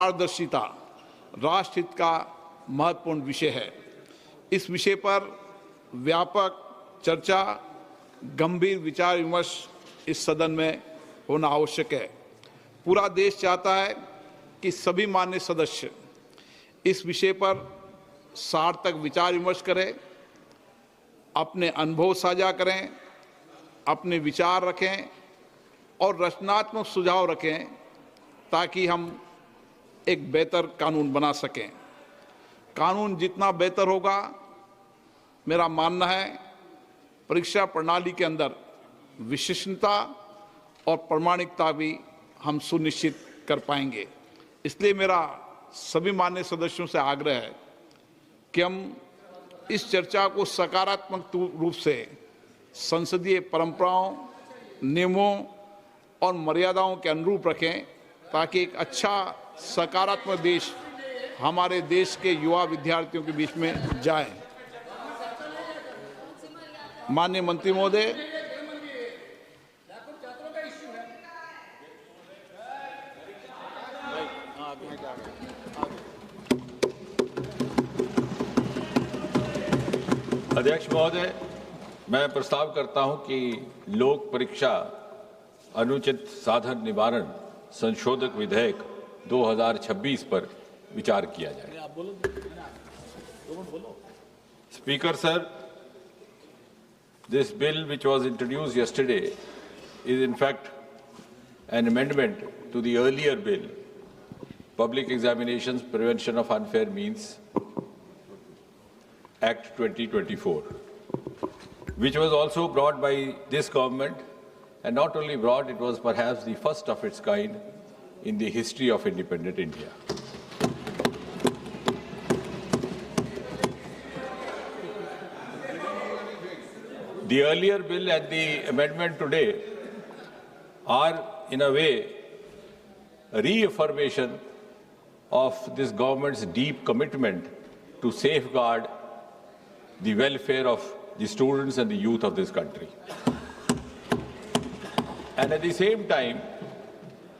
पारदर्शिता राष्ट्रहित का महत्वपूर्ण विषय है। इस विषय पर व्यापक चर्चा, गंभीर विचार विमर्श इस सदन में होना आवश्यक है। पूरा देश चाहता है कि सभी मान्य सदस्य इस विषय पर सार्थक विचार विमर्श करें, अपने अनुभव साझा करें, अपने विचार रखें और रचनात्मक सुझाव रखें ताकि हम एक बेहतर कानून बना सकें। कानून जितना बेहतर होगा, मेरा मानना है परीक्षा प्रणाली के अंदर विशिष्टता और प्रामाणिकता भी हम सुनिश्चित कर पाएंगे। इसलिए मेरा सभी मान्य सदस्यों से आग्रह है कि हम इस चर्चा को सकारात्मक रूप से संसदीय परंपराओं, नियमों और मर्यादाओं के अनुरूप रखें ताकि एक अच्छा सकारात्मक देश हमारे देश के युवा विद्यार्थियों के बीच में जाए। माननीय मंत्री महोदय, अध्यक्ष महोदय, मैं प्रस्ताव करता हूं कि लोक परीक्षा अनुचित साधन निवारण संशोधक विधेयक 2026 पर विचार किया जाए। Speaker sir, this bill which was introduced yesterday is in fact an amendment to the earlier bill, Public Examinations Prevention of Unfair Means Act 2024, which was also brought by this government, and not only brought, it was perhaps the first of its kind in the history of independent India. The earlier bill and the amendment today are, in a way, a reaffirmation of this government's deep commitment to safeguard the welfare of the students and the youth of this country. And at the same time,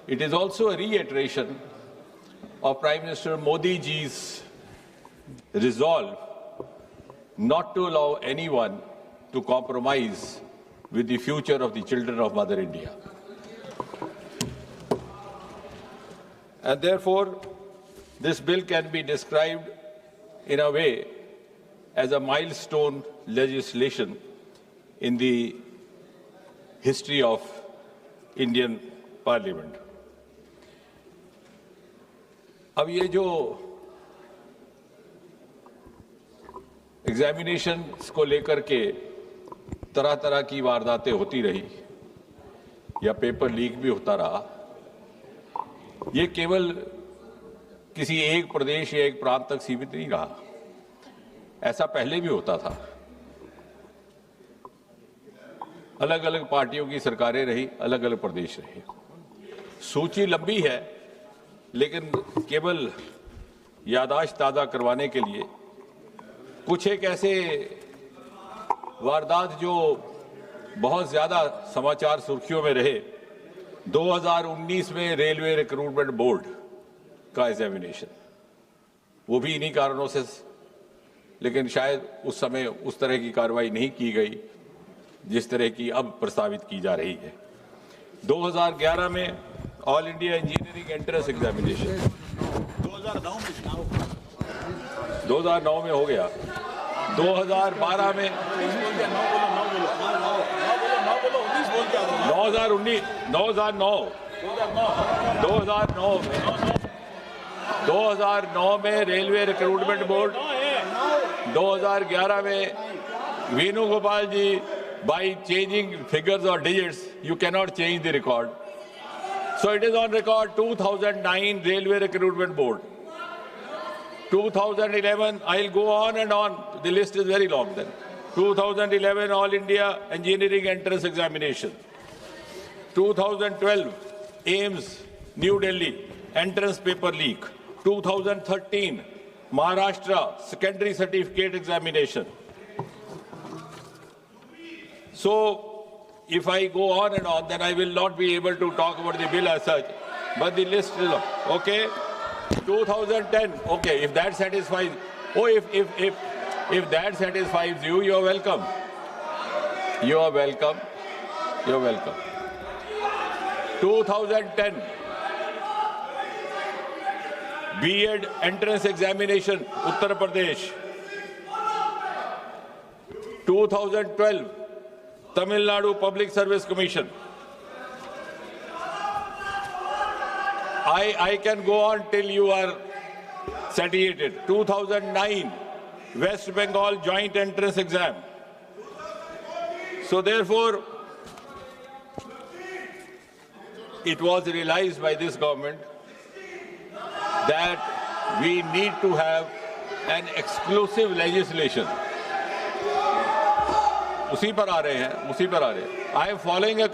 it is also a reiteration of Prime Minister Modi ji's resolve not to allow anyone to compromise with the future of the children of Mother India. And therefore, this bill can be described in a way as a milestone legislation in the history of Indian Parliament. अब ये जो examination को लेकर के तरह तरह की वारदातें होती रही या पेपर लीक भी होता रहा, ये केवल किसी एक प्रदेश या एक प्रांत तक सीमित नहीं रहा। ऐसा पहले भी होता था। अलग अलग पार्टियों की सरकारें रही, अलग अलग प्रदेश रहे। सूची लंबी है, लेकिन केवल याददाश्त ताज़ा करवाने के लिए कुछ एक ऐसे वारदात जो बहुत ज़्यादा समाचार सुर्खियों में रहे। 2019 में रेलवे रिक्रूटमेंट बोर्ड का एग्जामिनेशन, वो भी इन्हीं कारणों से, लेकिन शायद उस समय उस तरह की कार्रवाई नहीं की गई जिस तरह की अब प्रस्तावित की जा रही है। 2011 में all India engineering entrance examination 2009 में हो गया। 2012 में 2009 में रेलवे रिक्रूटमेंट बोर्ड, 2011 में वेणुगोपाल जी, by changing figures or digits, you cannot change the record. So it is on record 2009 Railway Recruitment Board. 2011, I'll go on and on. The list is very long then. 2011 All India Engineering Entrance Examination. 2012 AIMS, New Delhi, entrance paper leak. 2013 Maharashtra Secondary Certificate Examination. So, if I go on and on, then I will not be able to talk about the bill as such. But the list is okay. 2010. Okay, if that satisfies, if that satisfies you, you are welcome. You are welcome. You are welcome. 2010 B.Ed entrance examination, Uttar Pradesh. 2012 Tamil Nadu Public Service Commission. I can go on till you are satiated. 2009 West Bengal joint entrance exam. So therefore, it was realized by this government that we need to have an exclusive legislation. उसी पर आ रहे हैं. I am following a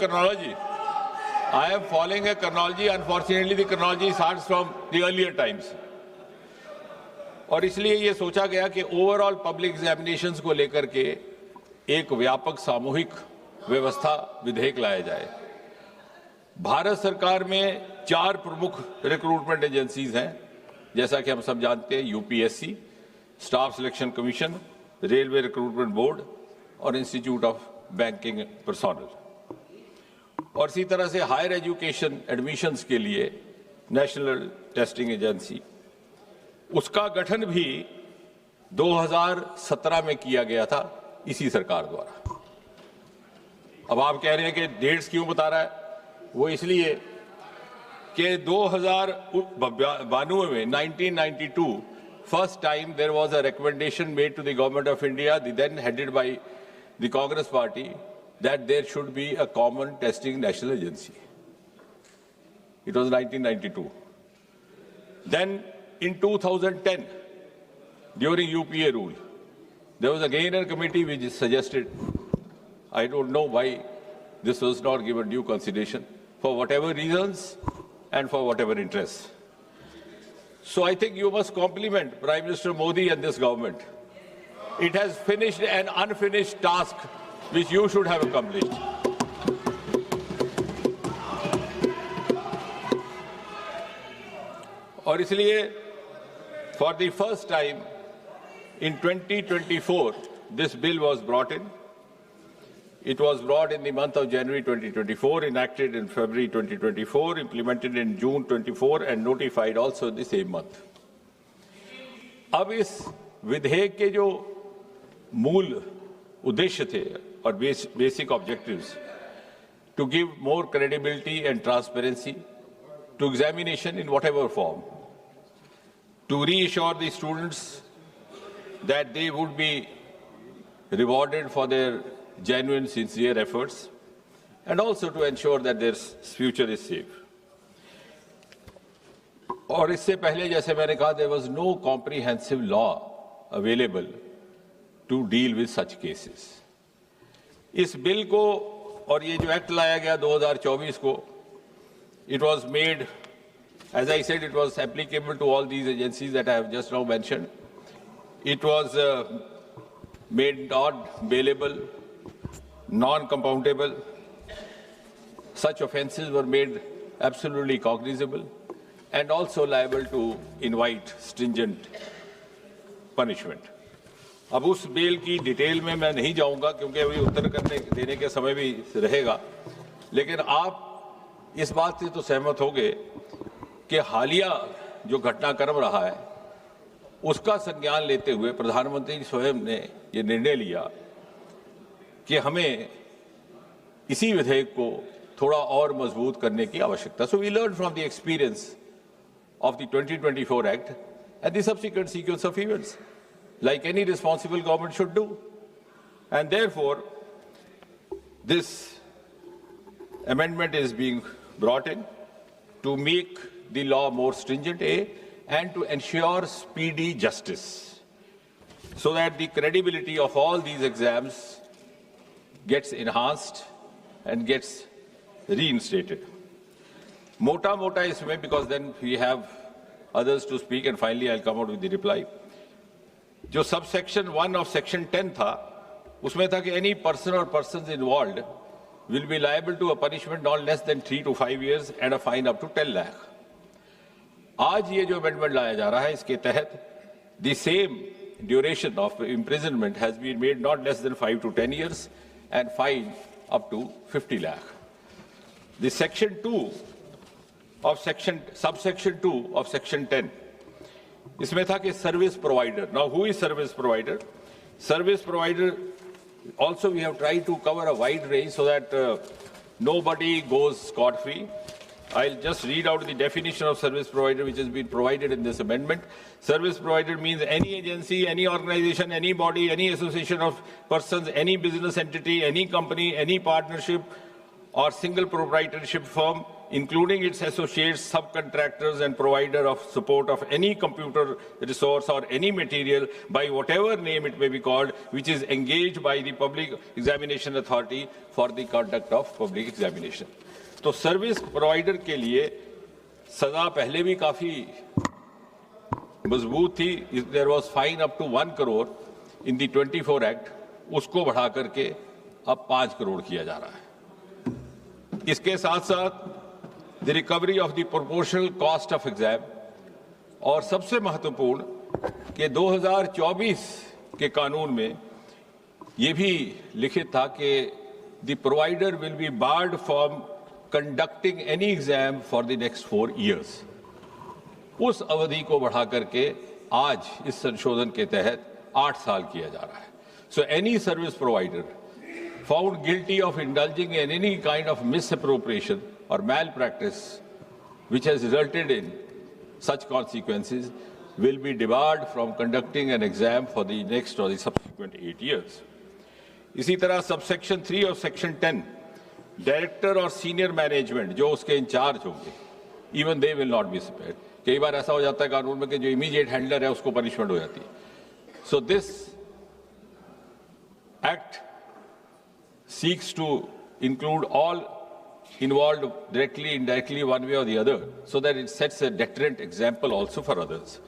chronology. Unfortunately, the chronology starts from the earlier times. और इसलिए ये सोचा गया कि ओवरऑल पब्लिक एग्जामिनेशंस को लेकर के एक व्यापक सामूहिक व्यवस्था विधेयक लाया जाए. भारत सरकार में 4 प्रमुख रिक्रूटमेंट एजेंसीज हैं, जैसा कि हम सब जानते हैं. UPSC, staff selection commission, railway recruitment board और इंस्टीट्यूट ऑफ बैंकिंग पर्सोनल. और इसी तरह से हायर एजुकेशन एडमिशन्स के लिए नेशनल टेस्टिंग एजेंसी, उसका गठन भी 2017 में किया गया था इसी सरकार द्वारा. अब आप कह रहे हैं कि डेट्स क्यों बता रहा है? वो इसलिए कि 2092 में 1992 first time there was a recommendation made to the government of India, then headed by the Congress party, that there should be a common testing national agency. It was 1992. Then in 2010, during UPA rule, there was again a committee which suggested, I don't know why this was not given due consideration, for whatever reasons and for whatever interests. So I think you must compliment Prime Minister Modi and this government. It has finished an unfinished task which you should have accomplished. और इसलिए for the first time in 2024 this bill was brought in. It was brought in the month of January 2024, enacted in February 2024, implemented in June 24 and notified also the same month. अब इस विधेयक के जो मूल उद्देश्य थे और basic objectives, to give more credibility and transparency to examination in whatever form, to reassure the students that they would be rewarded for their genuine, sincere efforts, and also to ensure that their future is safe. और इससे पहले, जैसे मैंने कहा, there was no comprehensive law available to deal with such cases. इस bill को और ये जो एक्ट लाया गया 2024 को, it was made, as I said, it was applicable to all these agencies that I have just now mentioned. It was made not bailable, non-compoundable. Such offences were made absolutely cognizable and also liable to invite stringent punishment. अब उस bill की detail में मैं नहीं जाऊंगा क्योंकि अभी उत्तर देने के समय भी रहेगा, लेकिन आप इस बात से तो सहमत होंगे कि हालिया जो घटनाक्रम रहा है उसका संज्ञान लेते हुए प्रधानमंत्री स्वयं ने ये निर्णय लिया कि हमें इसी विधेयक को थोड़ा और मजबूत करने की आवश्यकता. So we learned from the experience of the 2024 Act and the subsequent sequence of events, like any responsible government should do. And therefore, this amendment is being brought in to make the law more stringent, and to ensure speedy justice, so that the credibility of all these exams gets enhanced and gets reinstated. Mota isme, because then we have others to speak, and finally I'll come out with the reply. जो subsection 1 of section 10 था, उसमें था कि any person or persons involved will be liable to a punishment not less than 3 to 5 years and a fine up to 10 lakh. आज ये जो amendment लाया जा रहा है, इसके तहत the same duration of imprisonment has been made not less than 5 to 10 years and fine up to 50 lakh. The section 2 of subsection 2 of section 10, इसमें था कि service provider. Now who is service provider? Service provider also we have tried to cover a wide range so that nobody goes scot-free. I'll just read out the definition of service provider which has been provided in this amendment. Service provider means any agency, any organization, any body, any association of persons, any business entity, any company, any partnership or single proprietorship firm, including its associates, subcontractors and provider of support of any computer resource or any material by whatever name it may be called, which is engaged by the Public Examination Authority for the conduct of public examination. तो service provider के लिए सजा पहले भी काफी मजबूत थी. There was fine up to 1 crore in the 24 act, उसको बढ़ा करके अब 5 करोड़ किया जा रहा है. इसके साथ साथ the recovery of the proportional cost of exam, और सबसे महत्वपूर्ण कि 2024 के कानून में यह भी लिखित था कि the provider will be board from conducting any exam for the next 4 years. उस अवधि को बढ़ा करके आज इस संशोधन के तहत 8 साल किया जा रहा है. So any service provider found guilty of indulging in any kind of misappropriation और मैल practice which has resulted in such consequences will be debarred from conducting an exam for the next or the subsequent 8 years. इसी तरह subsection 3 और section 10, director और senior management जो उसके in charge होंगे, even they will not be spared. कई बार ऐसा हो जाता है कानून में कि जो इमीडिएट हैंडलर है उसको पनिशमेंट हो जाती है. So this act seeks to include all involved directly, indirectly, one way or the other, so that it sets a deterrent example also for others.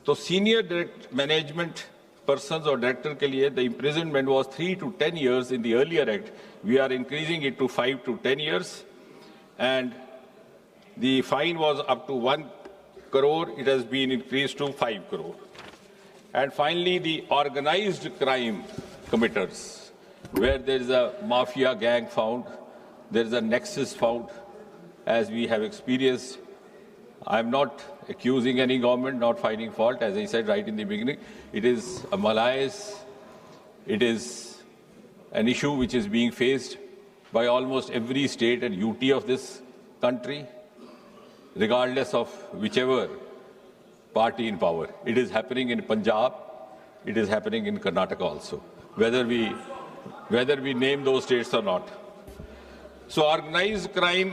So senior direct management persons or director के लिए the imprisonment was 3 to 10 years in the earlier act. We are increasing it to 5 to 10 years, and the fine was up to 1 crore. It has been increased to 5 crore. And finally, the organized crime committers, where there is a mafia gang found, there is a nexus found, as we have experienced. I am not accusing any government, not finding fault. As I said right in the beginning, it is a malaise. It is an issue which is being faced by almost every state and UT of this country, regardless of whichever party in power. It is happening in Punjab. It is happening in Karnataka also, whether we name those states or not. So organized crime,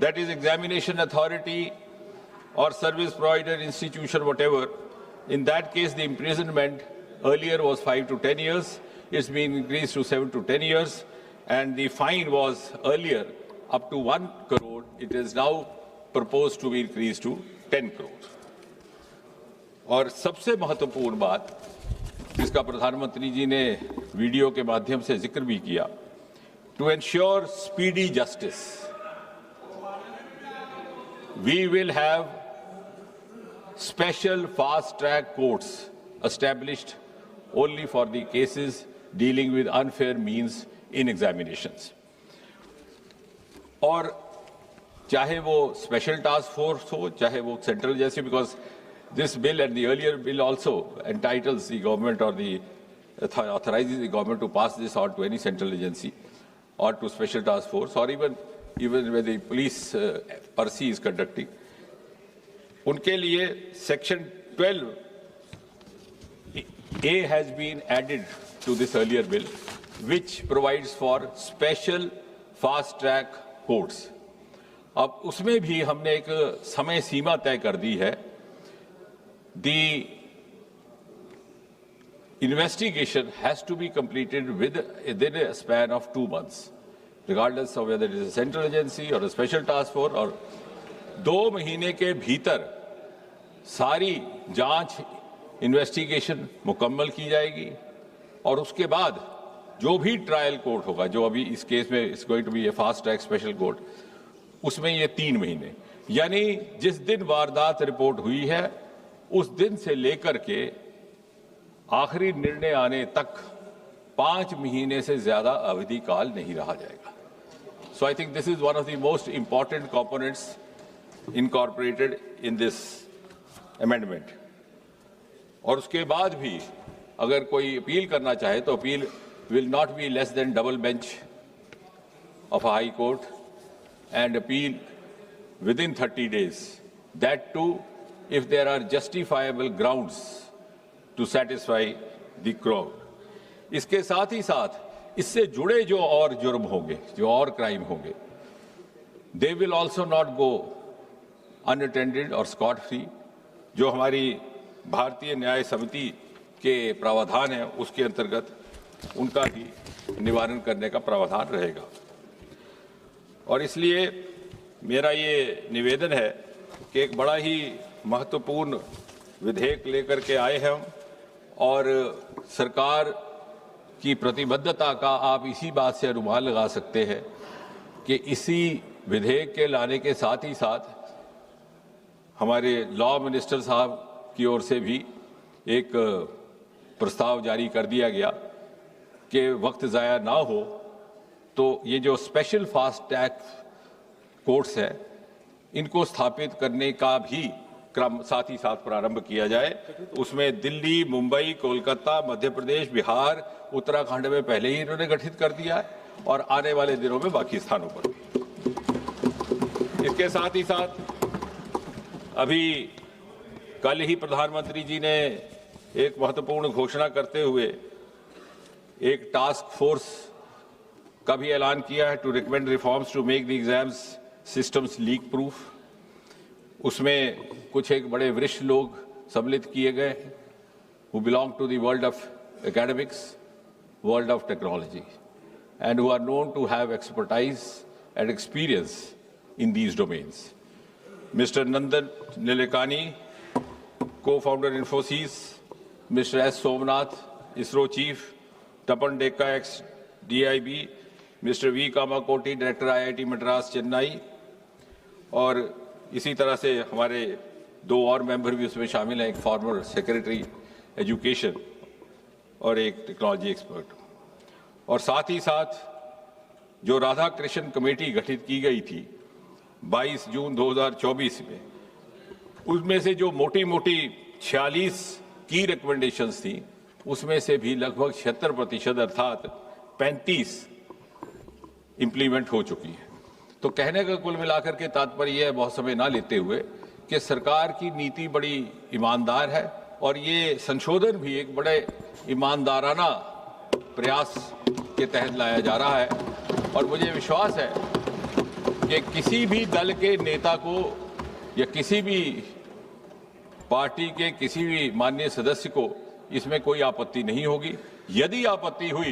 that is examination authority or service provider institution, whatever, in that case the imprisonment earlier was 5 to 10 years. It's been increased to 7 to 10 years, and the fine was earlier up to 1 crore. It is now proposed to be increased to 10 crore. और सबसे महत्वपूर्ण बात जिसका प्रधानमंत्री जी ने video के माध्यम से जिक्र भी किया, to ensure speedy justice, we will have special fast-track courts established only for the cases dealing with unfair means in examinations. और चाहे वो special task force हो, चाहे वो central जैसे, because this bill and the earlier bill also entitles the government or the authorizes the government to pass this on to any central agency or to special task force, or even where the police Percy is conducting. उनके लिए section 12A has been added to this earlier bill, which provides for special fast track courts. अब उसमें भी हमने एक समय सीमा तय कर दी है. The investigation has to be completed within a span of 2 months, regardless of whether it is a central agency or a special task force. और 2 महीने के भीतर सारी जांच इन्वेस्टिगेशन मुकम्मल की जाएगी, और उसके बाद जो भी ट्रायल कोर्ट होगा, जो अभी इस केस में is going to be a fast track special court, उसमें ये 3 महीने. यानी जिस दिन वारदात रिपोर्ट हुई है उस दिन से लेकर के आखिरी निर्णय आने तक 5 महीने से ज्यादा अवधि काल नहीं रहा जाएगा। So I think this is one of the most important components incorporated in this amendment। और उसके बाद भी अगर कोई अपील करना चाहे तो appeal will not be less than double bench of a high court and appeal within 30 days, that too if there are justifiable grounds to satisfy the crowd। इसके साथ ही साथ इससे जुड़े जो और जुर्म होंगे, जो और क्राइम होंगे, they will also not go unattended और स्कॉट फ्री। जो हमारी भारतीय न्याय समिति के प्रावधान है उसके अंतर्गत उनका भी निवारण करने का प्रावधान रहेगा। और इसलिए मेरा ये निवेदन है कि एक बड़ा ही महत्वपूर्ण विधेयक लेकर के आए हैं हम, और सरकार की प्रतिबद्धता का आप इसी बात से अनुमान लगा सकते हैं कि इसी विधेयक के लाने के साथ ही साथ हमारे लॉ मिनिस्टर साहब की ओर से भी एक प्रस्ताव जारी कर दिया गया कि वक्त ज़ाया ना हो तो ये जो स्पेशल फास्ट ट्रैक कोर्ट्स हैं इनको स्थापित करने का भी क्रम साथ ही साथ प्रारंभ किया जाए। उसमेे दिल्ली, मुंबई, कोलकाता, मध्य प्रदेश, बिहार, उत्तराखंड में पहले ही इन्होंने गठित कर दिया है और आने वाले दिनों में बाकी स्थानों पर भी। इसके साथ ही साथ अभी कल ही प्रधानमंत्री जी ने एक महत्वपूर्ण घोषणा करते हुए एक टास्क फोर्स का भी ऐलान किया है to recommend reforms to make the exams systems leak proof. उसमें कुछ एक बड़े वरिष्ठ लोग सम्मिलित किए गए हैं who belong to the world of academics, world of technology and who are known to have expertise and experience in these domains. Mr. Nandan Nilekani, co-founder Infosys, Mr. S. Somnath, ISRO chief, Tapan Dekka, ex-DIB, Mr. V. Kamakoti, director IIT Madras, Chennai, और इसी तरह से हमारे 2 और member भी उसमें शामिल हैं, एक फॉर्मर सेक्रेटरी एजुकेशन और एक टेक्नोलॉजी एक्सपर्ट। और साथ ही साथ जो राधा कृष्ण कमेटी गठित की गई थी 22 जून 2024 में, उसमें से जो मोटी मोटी 46 की रिकमेंडेशंस थी उसमें से भी लगभग 76% अर्थात 35 इंप्लीमेंट हो चुकी है। तो कहने का कुल मिलाकर के तात्पर्य यह है, बहुत समय ना लेते हुए, कि सरकार की नीति बड़ी ईमानदार है और ये संशोधन भी एक बड़े ईमानदाराना प्रयास के तहत लाया जा रहा है। और मुझे विश्वास है कि किसी भी दल के नेता को या किसी भी पार्टी के किसी भी माननीय सदस्य को इसमें कोई आपत्ति नहीं होगी। यदि आपत्ति हुई